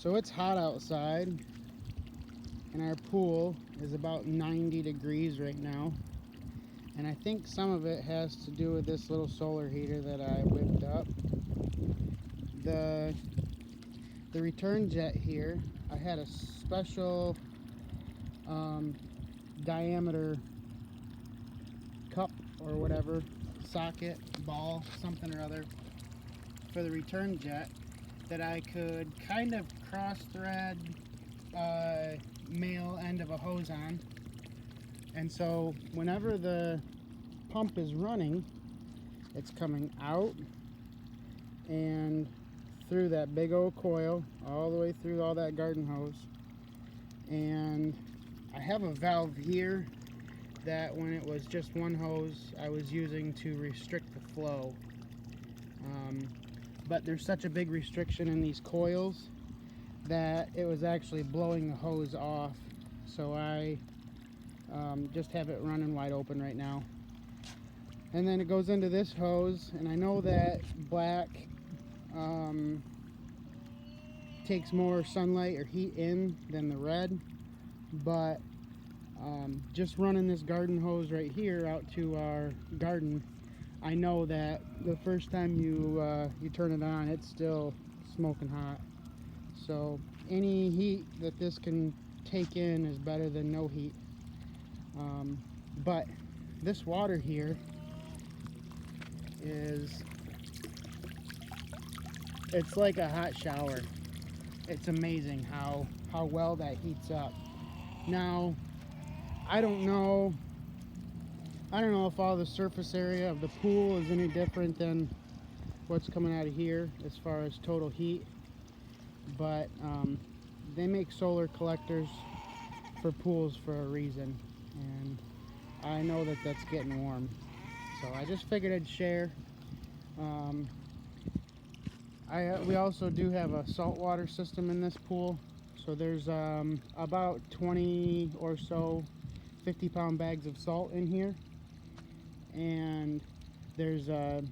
So it's hot outside, and our pool is about 90 degrees right now. And I think some of it has to do with this little solar heater that I whipped up. The return jet here, I had a special diameter cup or whatever, socket, ball, something or other for the return jet that I could kind of cross thread male end of a hose on. And so whenever the pump is running, it's coming out and through that big old coil all the way through all that garden hose. And I have a valve here that when it was just one hose I was using to restrict the flow, but there's such a big restriction in these coils that it was actually blowing the hose off, so I just have it running wide open right now. And then it goes into this hose, and I know that black takes more sunlight or heat in than the red, but just running this garden hose right here out to our garden, I know that the first time you turn it on, it's still smoking hot. So any heat that this can take in is better than no heat. But this water here it's like a hot shower. It's amazing how well that heats up. Now, I don't know if all the surface area of the pool is any different than what's coming out of here as far as total heat, but they make solar collectors for pools for a reason, and I know that that's getting warm, so I just figured I'd share. We also do have a saltwater system in this pool, so there's about 20 or so 50-pound bags of salt in here, and there's a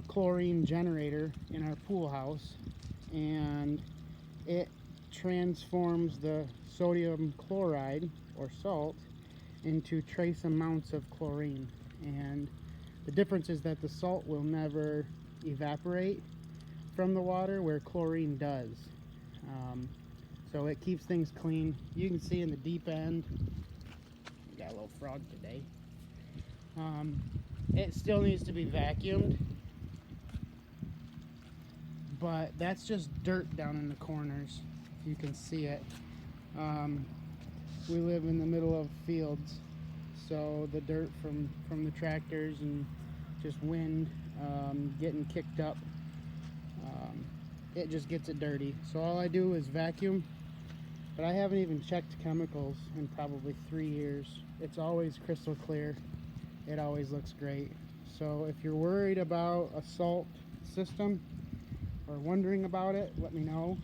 chlorine generator in our pool house, and it transforms the sodium chloride or salt into trace amounts of chlorine. And the difference is that the salt will never evaporate from the water where chlorine does. So it keeps things clean. You can see in the deep end, we got a little frog today. It still needs to be vacuumed, but that's just dirt down in the corners. You can see it. We live in the middle of fields, so the dirt from the tractors and just wind getting kicked up, it just gets it dirty. So all I do is vacuum, but I haven't even checked chemicals in probably 3 years. It's always crystal clear. It always looks great. So if you're worried about a salt system or wondering about it, let me know.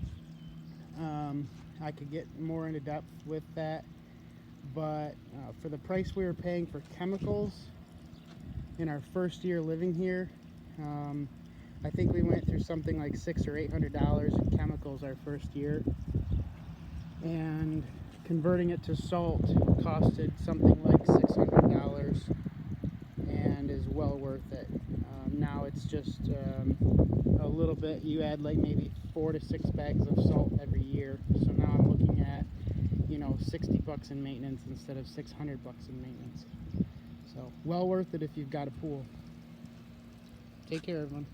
I could get more into depth with that, but for the price we were paying for chemicals in our first year living here, I think we went through something like $600 or $800 in chemicals our first year, and converting it to salt costed something like $600 and is well worth it. Now it's just a little bit. You add like maybe 4 to 6 bags of salt every year, so now I'm looking at, $60 in maintenance instead of $600 in maintenance. So well worth it if you've got a pool. Take care, everyone.